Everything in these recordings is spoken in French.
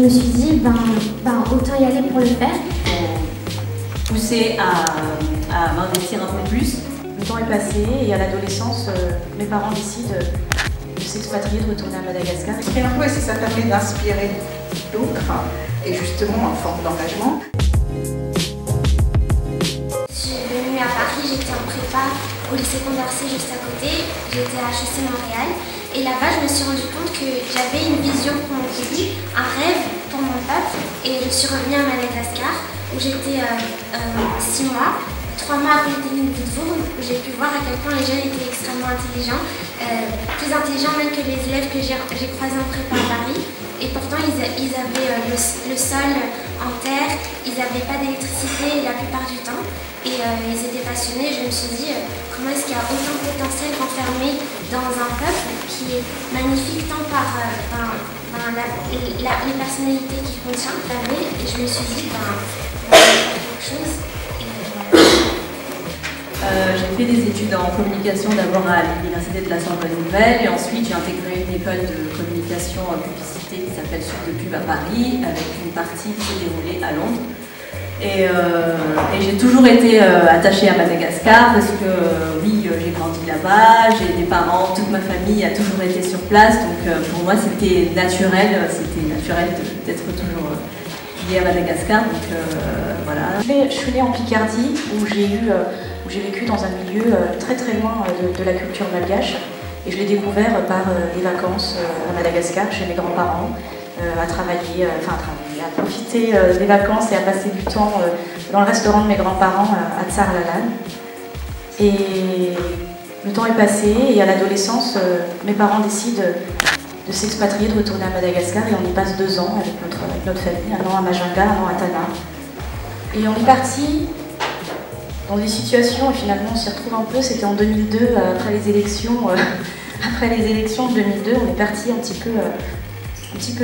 me suis dit, autant y aller pour le faire. Poussé à m'investir un peu plus. Le temps est passé et à l'adolescence, mes parents décident de s'expatrier, de retourner à Madagascar. Ce qui est un peu, c'est que ça permet d'inspirer d'autres et justement en forme d'engagement. Je suis venue à Paris, j'étais en prépa au lycée Condorcet juste à côté, j'étais à HEC Montréal et là-bas je me suis rendu compte que j'avais une vision pour mon pays, un rêve pour mon peuple et je suis revenue à Madagascar où j'étais 6 mois. 3 mois après le technique de Tours, où j'ai pu voir à quel point les jeunes étaient extrêmement intelligents, plus intelligents même que les élèves que j'ai croisés en prépa à Paris. Et pourtant, ils avaient le sol en terre, ils n'avaient pas d'électricité la plupart du temps. Et ils étaient passionnés. Je me suis dit, comment est-ce qu'il y a autant de potentiel renfermé dans un peuple qui est magnifique tant par les personnalités qu'il contient. Et je me suis dit, on va faire quelque chose. J'ai fait des études en communication d'abord à l'université de la Sorbonne Nouvelle et ensuite j'ai intégré une école de communication en publicité qui s'appelle Sud de Pub à Paris avec une partie qui s'est déroulée à Londres. Et j'ai toujours été attachée à Madagascar parce que oui, j'ai grandi là-bas, j'ai des parents, toute ma famille a toujours été sur place, donc pour moi c'était naturel d'être toujours liée à Madagascar. Donc voilà. Je suis née en Picardie où j'ai vécu dans un milieu très très loin de la culture malgache et je l'ai découvert par des vacances à Madagascar chez mes grands-parents, à profiter des vacances et à passer du temps dans le restaurant de mes grands-parents à Tsarlalan. Et le temps est passé et à l'adolescence, mes parents décident de s'expatrier, de retourner à Madagascar et on y passe 2 ans avec notre famille, 1 an à Majunga, 1 an à Tana. Et on est parti dans des situations, et finalement on s'y retrouve un peu, c'était en 2002, après les élections de 2002, on est parti un petit peu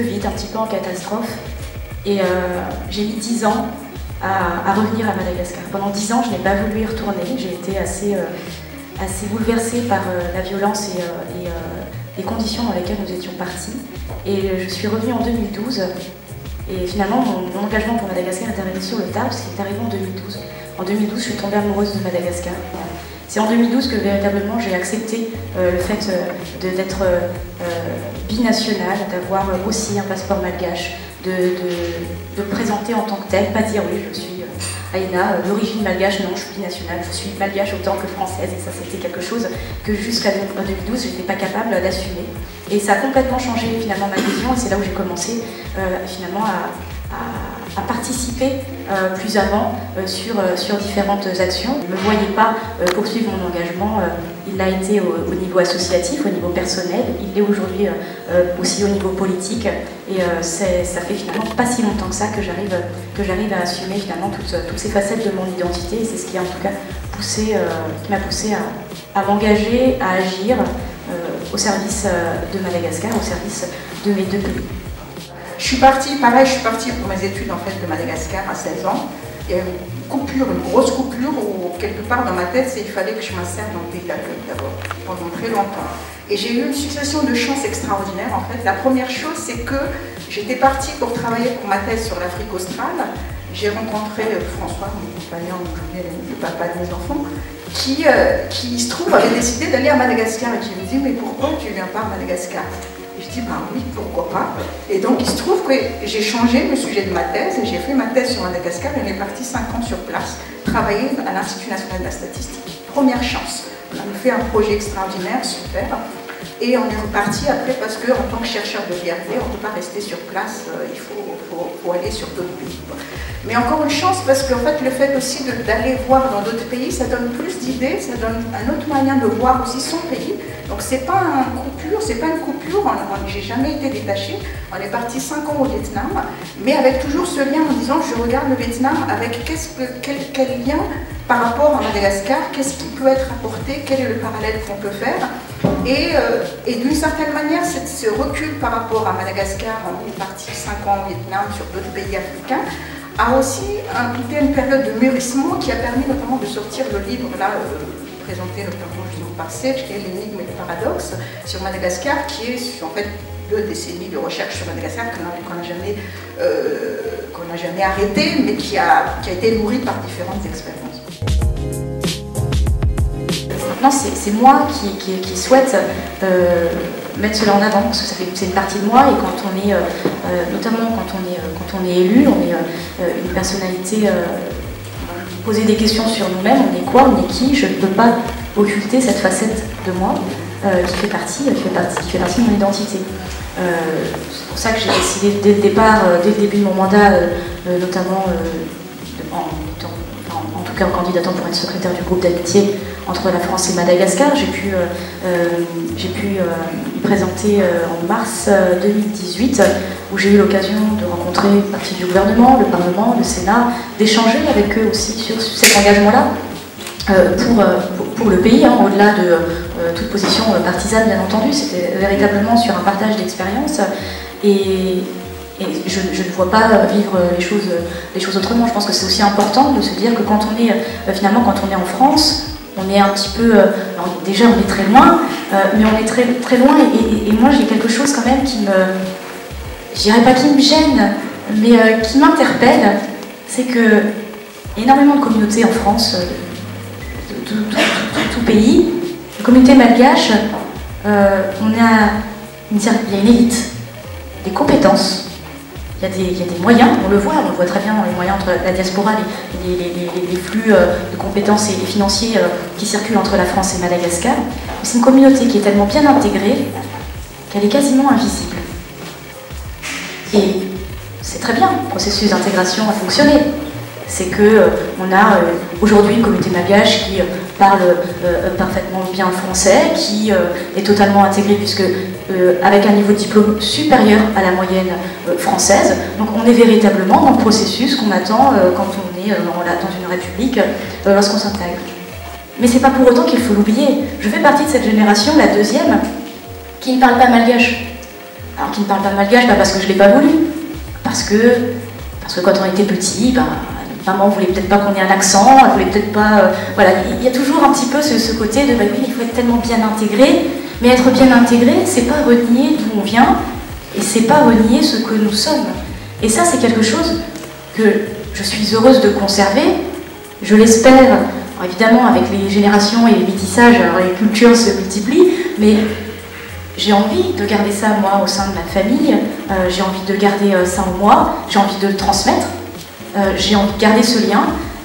vite, un petit peu en catastrophe. Et j'ai mis 10 ans à revenir à Madagascar. Pendant 10 ans, je n'ai pas voulu y retourner, j'ai été assez bouleversée par la violence et les conditions dans lesquelles nous étions partis. Et je suis revenue en 2012, et finalement mon engagement pour Madagascar est arrivé sur le tard, parce qu'il est arrivé en 2012. En 2012, je suis tombée amoureuse de Madagascar. C'est en 2012 que véritablement j'ai accepté le fait d'être binationale, d'avoir aussi un passeport malgache, de me présenter en tant que telle, pas dire oui, je suis Aïna, d'origine malgache, non, je suis binationale, je suis malgache autant que française, et ça c'était quelque chose que jusqu'à 2012 je n'étais pas capable d'assumer. Et ça a complètement changé finalement ma vision, et c'est là où j'ai commencé finalement à participer plus avant sur différentes actions. Je ne me voyais pas poursuivre mon engagement, il l'a été au niveau associatif, au niveau personnel, il l'est aujourd'hui aussi au niveau politique, et ça fait finalement pas si longtemps que ça que j'arrive à assumer finalement toutes ces facettes de mon identité, et c'est ce qui a en tout cas qui m'a poussé à m'engager, à agir au service de Madagascar, au service de mes 2 pays. Je suis partie pour mes études en fait de Madagascar à 16 ans. Il y a une grosse coupure où quelque part dans ma tête, il fallait que je m'insère dans le pays d'accueil d'abord, pendant très longtemps. Et j'ai eu une succession de chances extraordinaires en fait. La première chose, c'est que j'étais partie pour travailler pour ma thèse sur l'Afrique australe. J'ai rencontré François, mon compagnon, le papa de mes enfants, qui se trouve avait décidé d'aller à Madagascar et qui me dit mais pourquoi tu ne viens pas à Madagascar? Je dis, oui, pourquoi pas. Et donc, il se trouve que j'ai changé le sujet de ma thèse et j'ai fait ma thèse sur Madagascar et on est parti 5 ans sur place, travailler à l'Institut national de la statistique. Première chance. On a fait un projet extraordinaire, super. Et on est reparti après parce qu'en tant que chercheur de l'IRD, on ne peut pas rester sur place, il faut aller sur d'autres pays. Mais encore une chance parce qu'en fait, le fait aussi d'aller voir dans d'autres pays, ça donne plus d'idées, ça donne un autre moyen de voir aussi son pays. Donc c'est pas une coupure, j'ai jamais été détachée. On est parti 5 ans au Vietnam, mais avec toujours ce lien en disant je regarde le Vietnam avec quel lien par rapport à Madagascar, qu'est-ce qui peut être apporté, quel est le parallèle qu'on peut faire. Et d'une certaine manière, ce recul par rapport à Madagascar, on est parti 5 ans au Vietnam, sur d'autres pays africains, a aussi impliqué une période de mûrissement qui a permis notamment de sortir le livre là, présenté notamment par Serge, qui est l'énigme et le paradoxe sur Madagascar, qui est en fait 2 décennies de recherche sur Madagascar qu'on n'a jamais arrêté, mais qui a été nourrie par différentes expériences. Maintenant, c'est moi qui souhaite mettre cela en avant, parce que c'est une partie de moi, et quand on est, notamment quand on est élu, on est une personnalité, poser des questions sur nous-mêmes, on est quoi, on est qui, je ne peux pas occulter cette facette de moi qui fait partie de mon identité. C'est pour ça que j'ai décidé dès le départ, dès le début de mon mandat, notamment en tout cas en candidatant pour être secrétaire du groupe d'amitié entre la France et Madagascar, j'ai pu y présenter en mars 2018, où j'ai eu l'occasion de rencontrer une partie du gouvernement, le Parlement, le Sénat, d'échanger avec eux aussi sur cet engagement-là pour le pays, hein, au-delà de toute position partisane bien entendu. C'était véritablement sur un partage d'expérience, et je ne vois pas vivre les choses autrement. Je pense que c'est aussi important de se dire que quand on est finalement quand on est en France, on est un petit peu, déjà on est très loin, mais on est très, très loin, et moi j'ai quelque chose quand même qui me, je dirais pas qui me gêne, mais qui m'interpelle, c'est que énormément de communautés en France, de tout pays, la communauté malgache, il y a une élite, des compétences, il y a des moyens, on le voit très bien dans les moyens entre la diaspora, les flux de compétences et financiers qui circulent entre la France et Madagascar. C'est une communauté qui est tellement bien intégrée qu'elle est quasiment invisible. Et c'est très bien, le processus d'intégration a fonctionné. C'est qu'on a aujourd'hui une communauté malgache qui parle parfaitement bien français, qui est totalement intégrée, puisque avec un niveau de diplôme supérieur à la moyenne française. Donc on est véritablement dans le processus qu'on attend quand on est dans une république lorsqu'on s'intègre. Mais c'est pas pour autant qu'il faut l'oublier. Je fais partie de cette génération, la deuxième, qui ne parle pas malgache. Alors qui ne parle pas malgache, pas parce que je ne l'ai pas voulu, parce que quand on était petit, maman voulait peut-être pas qu'on ait un accent, elle voulait peut-être pas... voilà, il y a toujours un petit peu ce côté de oui, il faut être tellement bien intégré, mais être bien intégré, c'est pas renier d'où on vient, et c'est pas renier ce que nous sommes. Et ça, c'est quelque chose que je suis heureuse de conserver, je l'espère, évidemment avec les générations et les métissages, alors les cultures se multiplient, mais j'ai envie de garder ça moi au sein de ma famille, j'ai envie de garder ça en moi, j'ai envie de le transmettre. J'ai envie de garder ce lien,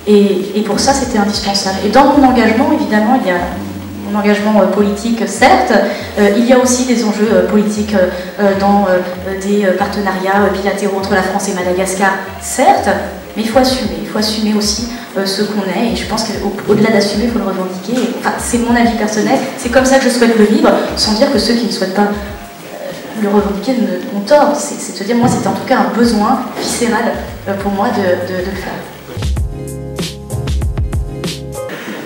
et pour ça c'était indispensable. Et dans mon engagement, évidemment, il y a mon engagement politique, certes, il y a aussi des enjeux politiques dans des partenariats bilatéraux entre la France et Madagascar, certes, mais il faut assumer aussi ce qu'on est, et je pense qu'au-delà d'assumer, il faut le revendiquer. Enfin, c'est mon avis personnel, c'est comme ça que je souhaite le vivre, sans dire que ceux qui ne souhaitent pas le revendiquer ont tort. C'est de se dire, moi c'était en tout cas un besoin viscéral pour moi de le faire.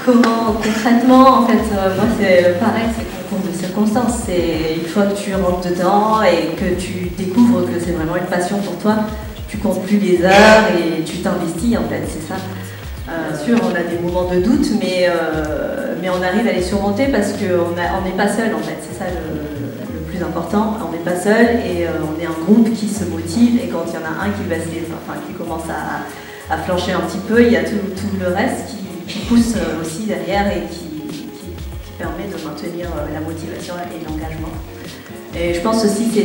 Comment concrètement, en fait, moi c'est pareil, c'est concours de circonstances. C'est une fois que tu rentres dedans et que tu découvres que c'est vraiment une passion pour toi, tu comptes plus les heures et tu t'investis, en fait, c'est ça. Sûr, on a des moments de doute, mais on arrive à les surmonter parce qu'on n'est pas seul, en fait, c'est ça le plus important. On n'est pas seul, et on est un groupe qui se motive, et quand il y en a un qui commence à flancher un petit peu, il y a tout le reste qui pousse aussi derrière et qui permet de maintenir la motivation et l'engagement. Et je pense aussi que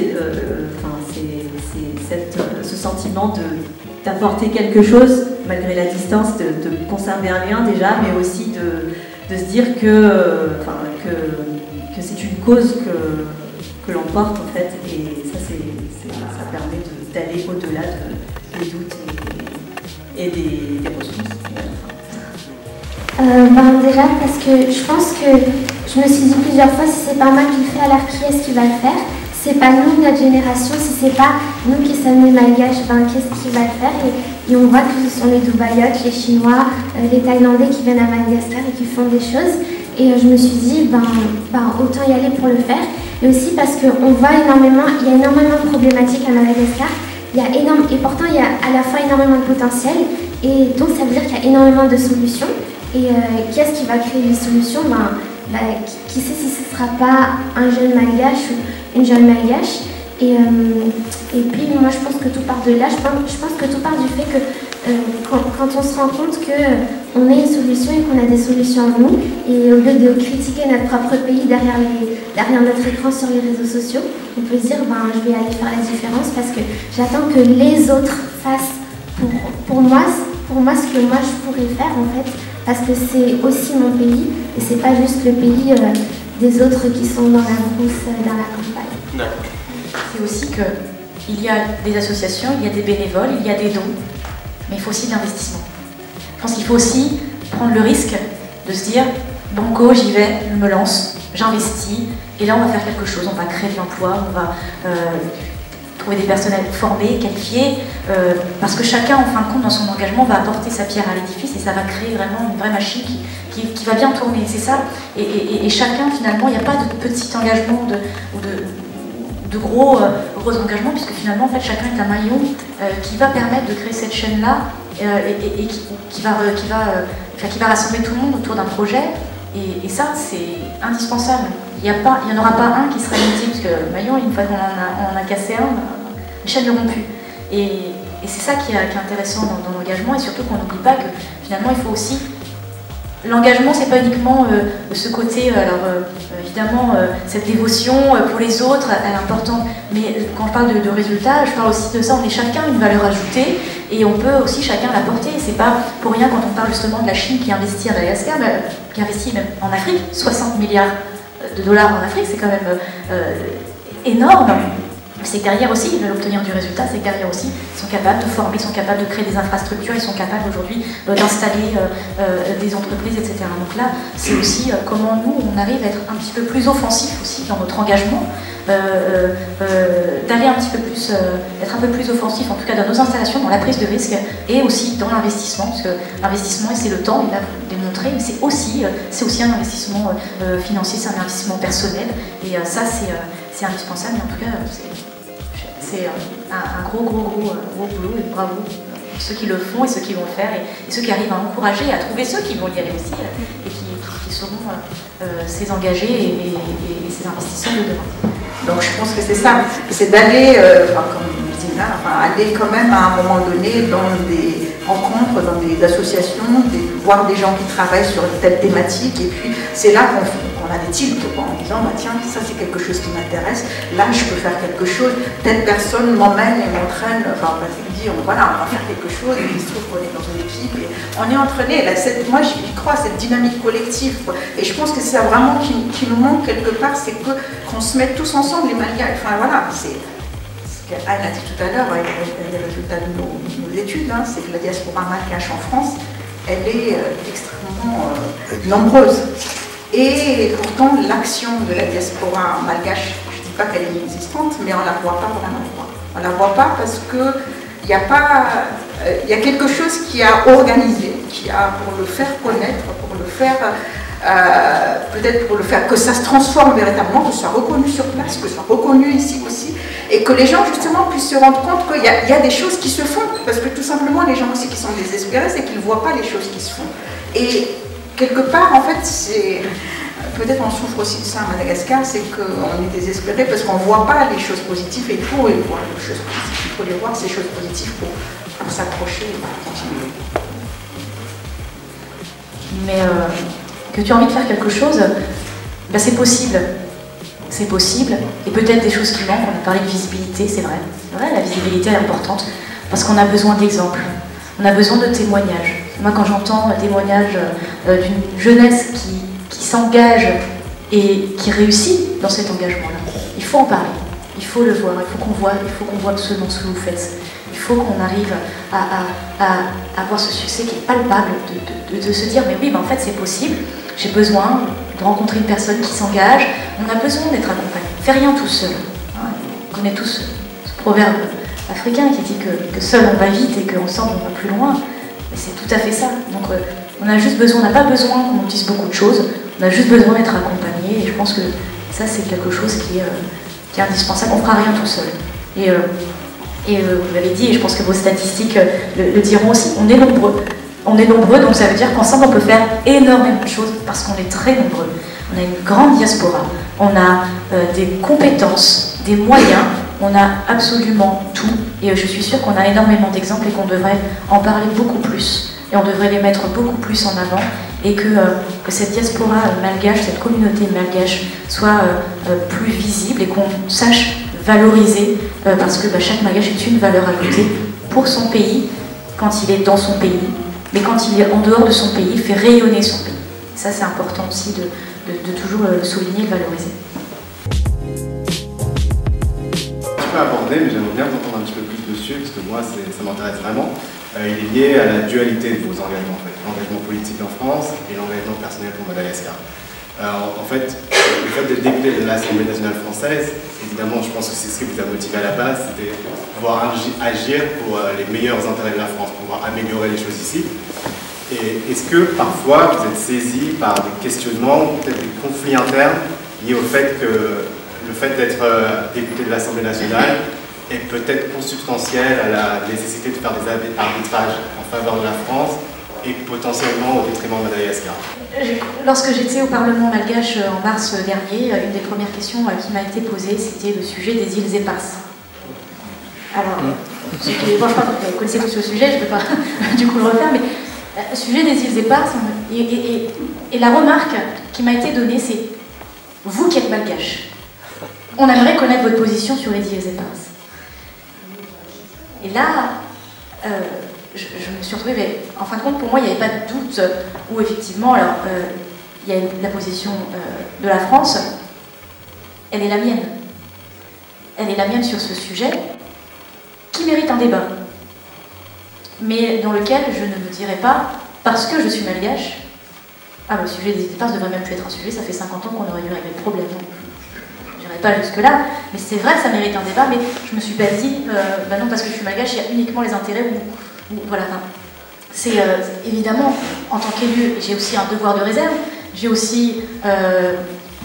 c'est ce sentiment d'apporter quelque chose malgré la distance, de conserver un lien déjà, mais aussi de se dire que c'est une cause que l'on porte, en fait, et ça permet d'aller au-delà des doutes et des ressources. Déjà parce que je pense que je me suis dit plusieurs fois, si c'est pas moi qui le fais, alors qui est-ce qui va le faire? C'est pas nous, notre génération, si c'est pas nous qui sommes les malgaches, qu'est-ce qui va le faire? Et on voit que ce sont les Dubaïotes, les Chinois, les Thaïlandais qui viennent à Madagascar et qui font des choses. Et je me suis dit, autant y aller pour le faire. Et aussi parce qu'on voit il y a énormément de problématiques à Madagascar. Et pourtant, il y a à la fois énormément de potentiel. Et donc, ça veut dire qu'il y a énormément de solutions. Et qui est-ce qui va créer les solutions? Qui sait si ce ne sera pas un jeune malgache ou une jeune malgache? Et puis moi je pense que tout part de là, je pense que tout part du fait que quand on se rend compte qu'on a une solution et qu'on a des solutions en nous, et au lieu de critiquer notre propre pays derrière notre écran sur les réseaux sociaux, on peut se dire je vais aller faire la différence parce que j'attends que les autres fassent pour moi ce que moi je pourrais faire en fait, parce que c'est aussi mon pays et c'est pas juste le pays des autres qui sont dans la brousse, dans la campagne. C'est aussi qu'il y a des associations, il y a des bénévoles, il y a des dons, mais il faut aussi de l'investissement. Je pense qu'il faut aussi prendre le risque de se dire banco, j'y vais, je me lance, j'investis, et là on va faire quelque chose, on va créer de l'emploi, on va trouver des personnels formés, qualifiés, parce que chacun, en fin de compte, dans son engagement, va apporter sa pierre à l'édifice et ça va créer vraiment une vraie machine qui va bien tourner, c'est ça. Et chacun, finalement, il n'y a pas de petit engagement ou de gros engagements, puisque finalement, en fait, chacun est un maillon qui va permettre de créer cette chaîne-là et qui va rassembler tout le monde autour d'un projet. Et ça, c'est indispensable. Il n'y en aura pas un qui sera inutile, parce que le maillon, une fois qu'on en a cassé un, les chaînes n'iront plus. Et c'est ça qui est intéressant dans l'engagement, et surtout qu'on n'oublie pas que finalement, il faut aussi... L'engagement, c'est pas uniquement ce côté, évidemment, cette dévotion pour les autres, elle est importante, mais quand je parle de résultats, je parle aussi de ça, on est chacun une valeur ajoutée, et on peut aussi chacun l'apporter. C'est pas pour rien quand on parle justement de la Chine qui investit à Madagascar, qui investit même en Afrique, 60 milliards de dollars en Afrique, c'est quand même énorme. C'est que derrière aussi, ils veulent obtenir du résultat, c'est que derrière aussi, ils sont capables de former, ils sont capables de créer des infrastructures, ils sont capables aujourd'hui d'installer des entreprises, etc. Donc là, c'est aussi comment nous, on arrive à être un petit peu plus offensif aussi dans notre engagement, d'aller un petit peu plus, être un peu plus offensif, en tout cas dans nos installations, dans la prise de risque, et aussi dans l'investissement, parce que l'investissement, c'est le temps, il a démontré, mais c'est aussi un investissement financier, c'est un investissement personnel, et ça, c'est indispensable, mais en tout cas, c'est un gros boulot, et bravo ceux qui le font et ceux qui vont le faire, et ceux qui arrivent à encourager, à trouver ceux qui vont y aller aussi, et qui seront ces engagés et ces investisseurs de demain. Donc je pense que c'est ça, c'est d'aller, comme Zina, aller quand même à un moment donné dans des rencontres, dans des associations, voir des gens qui travaillent sur telle thématique, et puis c'est là qu'on a des tilts en disant tiens, ça c'est quelque chose qui m'intéresse, là je peux faire quelque chose, telle personne m'emmène et m'entraîne, Patrick dit voilà, on va faire quelque chose, et il se trouve qu'on est dans une équipe et on est entraîné. Moi j'y crois, cette dynamique collective, quoi. Et je pense que c'est ça vraiment qui nous manque quelque part, c'est qu'on se mette tous ensemble, les Maliens, c'est ce qu'Anne a dit tout à l'heure, les résultats de nos études, c'est que la diaspora malgache en France, elle est extrêmement nombreuse. Et pourtant, l'action de la diaspora malgache, je ne dis pas qu'elle est inexistante, mais on ne la voit pas vraiment. On ne la voit pas parce qu'il y a quelque chose qui a organisé, qui a pour le faire connaître, pour le faire... peut-être pour le faire que ça se transforme véritablement, que ce soit reconnu sur place, que ce soit reconnu ici aussi, et que les gens justement puissent se rendre compte qu'il y a des choses qui se font, parce que tout simplement les gens aussi qui sont désespérés, c'est qu'ils ne voient pas les choses qui se font. Et quelque part, en fait, c'est peut-être on souffre aussi de ça à Madagascar, c'est qu'on est désespéré parce qu'on ne voit pas les choses positives, et il faut les voir, les choses positives. Il faut les voir, ces choses positives, pour s'accrocher et pour continuer. Mais que tu as envie de faire quelque chose, c'est possible. C'est possible. Et peut-être des choses qui manquent. On a parlé de visibilité, c'est vrai. C'est vrai, la visibilité est importante parce qu'on a besoin d'exemples. On a besoin de témoignages. Moi, quand j'entends un témoignage d'une jeunesse qui s'engage et qui réussit dans cet engagement-là, il faut en parler. Il faut le voir. Il faut qu'on voit absolument ce que vous faites. Il faut qu'on arrive à avoir ce succès qui est palpable, de se dire mais oui, en fait c'est possible, j'ai besoin de rencontrer une personne qui s'engage, on a besoin d'être accompagné. Fais rien tout seul. On connaît tous ce proverbe africain qui dit que seul on va vite et qu'ensemble on va plus loin. Mais c'est tout à fait ça. Donc on n'a pas besoin qu'on nous dise beaucoup de choses, on a juste besoin d'être accompagné, et je pense que ça c'est quelque chose qui est indispensable. On ne fera rien tout seul. Et vous l'avez dit, et je pense que vos statistiques le diront aussi, on est nombreux. On est nombreux, donc ça veut dire qu'ensemble on peut faire énormément de choses parce qu'on est très nombreux. On a une grande diaspora, on a des compétences, des moyens, on a absolument tout, et je suis sûre qu'on a énormément d'exemples et qu'on devrait en parler beaucoup plus, et on devrait les mettre beaucoup plus en avant, et que cette diaspora malgache, cette communauté malgache soit plus visible et qu'on sache valoriser, parce que chaque malgache est une valeur ajoutée pour son pays, quand il est dans son pays, mais quand il est en dehors de son pays, il fait rayonner son pays. Ça, c'est important aussi de toujours le souligner et le valoriser. Tu peux aborder, mais j'aimerais bien t'entendre un petit peu plus dessus, parce que moi, ça m'intéresse vraiment. Il est lié à la dualité de vos engagements, en fait. L'engagement politique en France et l'engagement personnel pour Madagascar. En fait, le fait d'être député de l'Assemblée nationale française, évidemment, je pense que c'est ce qui vous a motivé à la base, c'était pouvoir agir pour les meilleurs intérêts de la France, pouvoir améliorer les choses ici. Et est-ce que parfois vous êtes saisi par des questionnements, peut-être des conflits internes liés au fait que le fait d'être député de l'Assemblée nationale est peut-être consubstantiel à la nécessité de faire des arbitrages en faveur de la France et potentiellement au détriment de Madagascar? Lorsque j'étais au Parlement malgache en mars dernier, une des premières questions qui m'a été posée, c'était le sujet des îles éparses. Alors, je crois que vous connaissez tous ce sujet, je ne peux pas du coup le refaire, mais le sujet des îles éparses, et la remarque qui m'a été donnée, c'est « Vous qui êtes malgache, on aimerait connaître votre position sur les îles éparses. » Et là, je me suis retrouvée, mais en fin de compte, pour moi, il n'y avait pas de doute où effectivement, alors, il y a la position de la France, elle est la mienne. Elle est la mienne sur ce sujet, qui mérite un débat, mais dans lequel je ne me dirais pas, parce que je suis malgache, le sujet des éparses ne devrait même plus être un sujet, ça fait 50 ans qu'on aurait dû régler le problème. Je n'irai pas jusque-là, mais c'est vrai que ça mérite un débat, mais je me suis pas dit, non, parce que je suis malgache, il y a uniquement les intérêts voilà. C'est évidemment, en tant qu'élu, j'ai aussi un devoir de réserve, j'ai aussi...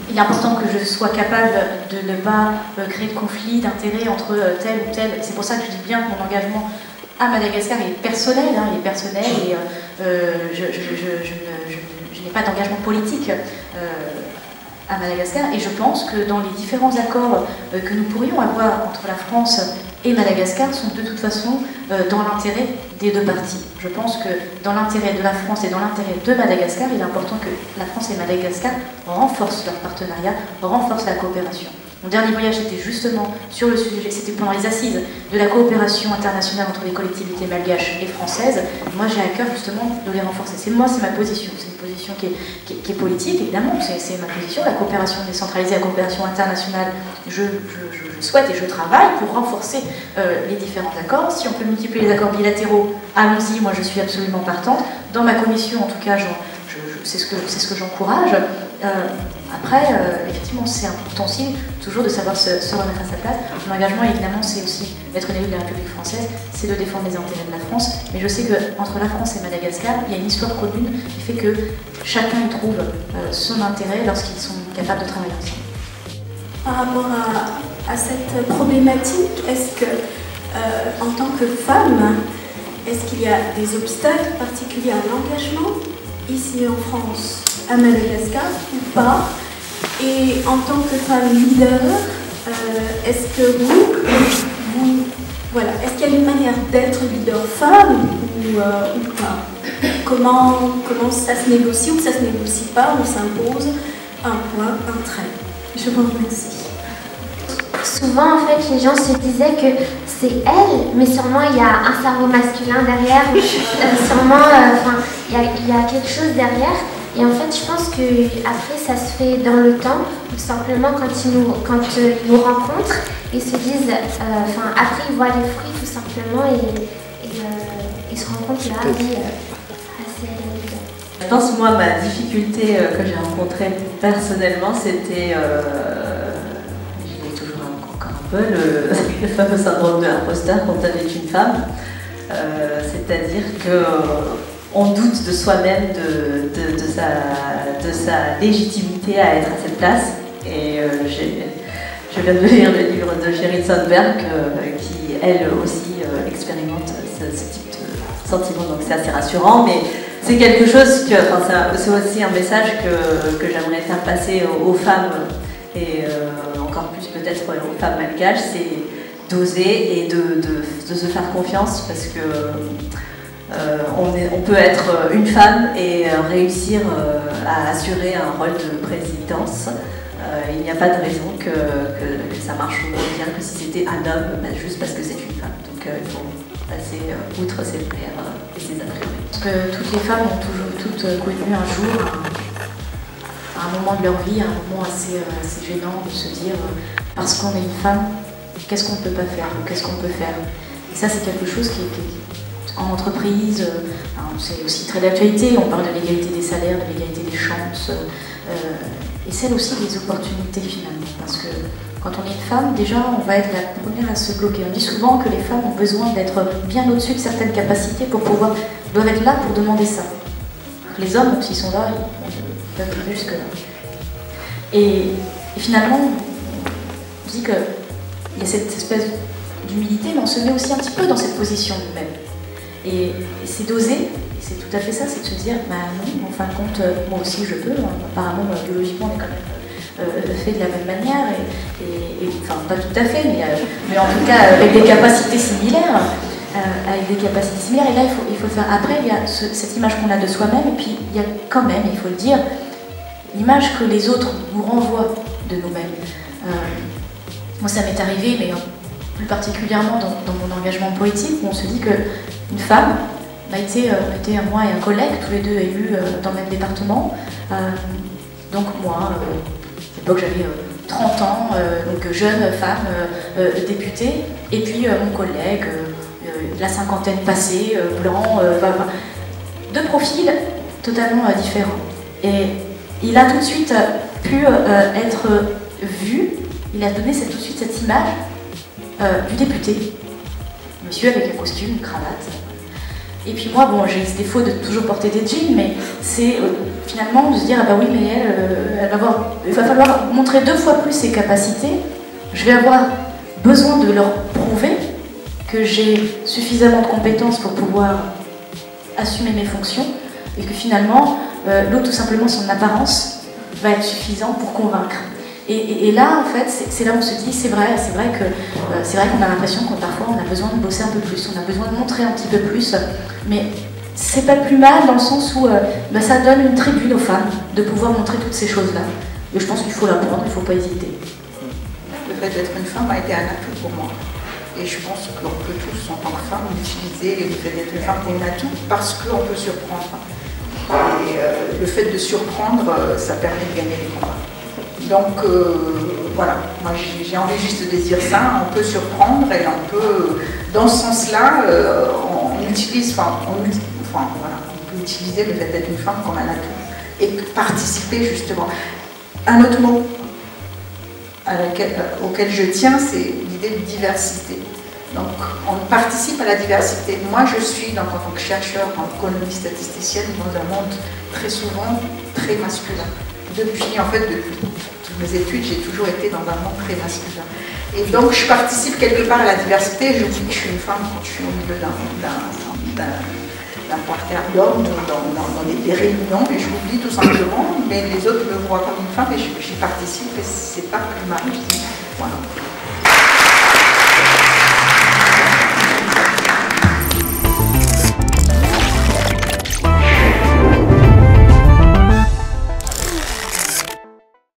il est important que je sois capable de ne pas créer de conflit d'intérêts entre tel ou tel. C'est pour ça que je dis bien que mon engagement à Madagascar est personnel, et je n'ai pas d'engagement politique à Madagascar, et je pense que dans les différents accords que nous pourrions avoir entre la France et Madagascar sont de toute façon dans l'intérêt des deux parties. Je pense que dans l'intérêt de la France et dans l'intérêt de Madagascar, il est important que la France et Madagascar renforcent leur partenariat, renforcent la coopération. Mon dernier voyage était justement sur le sujet, c'était pendant les assises de la coopération internationale entre les collectivités malgaches et françaises. Moi, j'ai à cœur justement de les renforcer. C'est ma position. C'est une position qui est politique, évidemment. C'est ma position. La coopération décentralisée, la coopération internationale, je souhaite et je travaille pour renforcer les différents accords. Si on peut multiplier les accords bilatéraux, allons-y. Moi, je suis absolument partante. Dans ma commission, en tout cas, c'est ce que j'encourage. Après, effectivement, c'est important aussi toujours de savoir se remettre à sa place. Mon engagement, évidemment, c'est aussi d'être un élu de la République française, c'est de défendre les intérêts de la France. Mais je sais qu'entre la France et Madagascar, il y a une histoire commune qui fait que chacun y trouve son intérêt lorsqu'ils sont capables de travailler ensemble. Par rapport à cette problématique, est-ce que, en tant que femme, est-ce qu'il y a des obstacles particuliers à l'engagement ici en France, à Madagascar ou pas? Et en tant que femme leader, est-ce que voilà, est-ce qu'il y a une manière d'être leader femme ou pas? Comment ça se négocie ou ça se négocie pas, on s'impose un point, un trait? Je vous remercie. Souvent, en fait, les gens se disaient que c'est elle, mais sûrement il y a un cerveau masculin derrière, sûrement, il y a quelque chose derrière. Et en fait, je pense qu'après, ça se fait dans le temps, ou simplement quand ils nous rencontrent, ils se disent, après ils voient les fruits tout simplement, et ils se rendent compte là, oui, c'est elle. Je pense, moi, ma difficulté que j'ai rencontrée personnellement, c'était, je l'ai toujours encore un peu, le fameux syndrome de l'imposteur quand on est une femme. C'est-à-dire qu'on doute de soi-même, de sa légitimité à être à cette place. Et je viens de lire le livre de Sheryl Sandberg qui, elle aussi, expérimente ce type de sentiment. Donc c'est assez rassurant, mais c'est quelque chose que, c'est aussi un message que j'aimerais faire passer aux femmes, et encore plus peut-être aux femmes malgaches. d'oser et de se faire confiance, parce que on peut être une femme et réussir à assurer un rôle de présidence. Il n'y a pas de raison que ça marche moins bien que si c'était un homme, juste parce que c'est une femme. Donc il faut passer outre ses peurs et ses a priori. Parce que toutes les femmes ont toujours toutes connu un jour, à un moment de leur vie, un moment assez gênant de se dire parce qu'on est une femme, qu'est-ce qu'on ne peut pas faire, ou qu'est-ce qu'on peut faire. Et ça, c'est quelque chose qui en entreprise, c'est aussi très d'actualité, on parle de l'égalité des salaires, de l'égalité des chances, et celle aussi des opportunités finalement, parce que quand on est une femme, déjà on va être la première à se bloquer. On dit souvent que les femmes ont besoin d'être bien au-dessus de certaines capacités pour pouvoir, doivent être là pour demander ça. Les hommes, s'ils sont là, ils peuvent aller jusque-là. Et finalement, on dit qu'il y a cette espèce d'humilité, mais on se met aussi un petit peu dans cette position nous-mêmes. Et c'est d'oser, et c'est tout à fait ça, c'est de se dire, bah non, en fin de compte, moi aussi je peux, apparemment biologiquement on est quand même fait de la même manière, et enfin pas tout à fait, mais en tout cas avec des capacités similaires, et là il faut faire, après il y a cette image qu'on a de soi-même, et puis il y a quand même, il faut le dire, l'image que les autres nous renvoient de nous-mêmes. Moi ça m'est arrivé, mais plus particulièrement dans mon engagement politique, où on se dit qu'une femme a été moi et un collègue, tous les deux élus dans le même département. Donc moi, à l'époque j'avais 30 ans, donc jeune femme députée, et puis mon collègue, la cinquantaine passée, blanc, deux profils totalement différents. Et il a tout de suite pu être vu, il a donné tout de suite cette image du député, monsieur avec un costume, une cravate. Et puis moi, bon, j'ai ce défaut de toujours porter des jeans, mais c'est finalement de se dire, ah bah oui, mais il va falloir montrer 2 fois plus ses capacités, je vais avoir besoin de leur prouver que j'ai suffisamment de compétences pour pouvoir assumer mes fonctions, et que finalement, l'autre, tout simplement, son apparence va être suffisant pour convaincre. Et là, en fait, c'est là où on se dit, c'est vrai qu'on a l'impression que parfois on a besoin de bosser un peu plus, on a besoin de montrer un petit peu plus, mais c'est pas plus mal dans le sens où ça donne une tribune aux femmes de pouvoir montrer toutes ces choses-là. Et je pense qu'il faut l'apprendre, il ne faut pas hésiter. Le fait d'être une femme a été un atout pour moi. Et je pense qu'on peut tous, en tant que femme, utiliser le fait d'être une femme comme un atout parce qu'on peut surprendre. Et le fait de surprendre, ça permet de gagner les combats. Donc voilà, moi j'ai envie juste de dire ça, on peut surprendre et on peut, dans ce sens-là, on peut utiliser le fait d'être une femme comme un atout et participer justement. Un autre mot auquel je tiens, c'est l'idée de diversité. Donc on participe à la diversité. Moi je suis, en tant que chercheur en économie statisticienne, dans un monde très souvent très masculin. Depuis toutes mes études, j'ai toujours été dans un monde très masculin. Et donc, je participe quelque part à la diversité. Je dis que je suis une femme quand je suis au milieu d'un parterre d'hommes, dans des réunions, et je m'oublie tout simplement, mais les autres me voient comme une femme et j'y participe, et c'est pas plus mal. Voilà.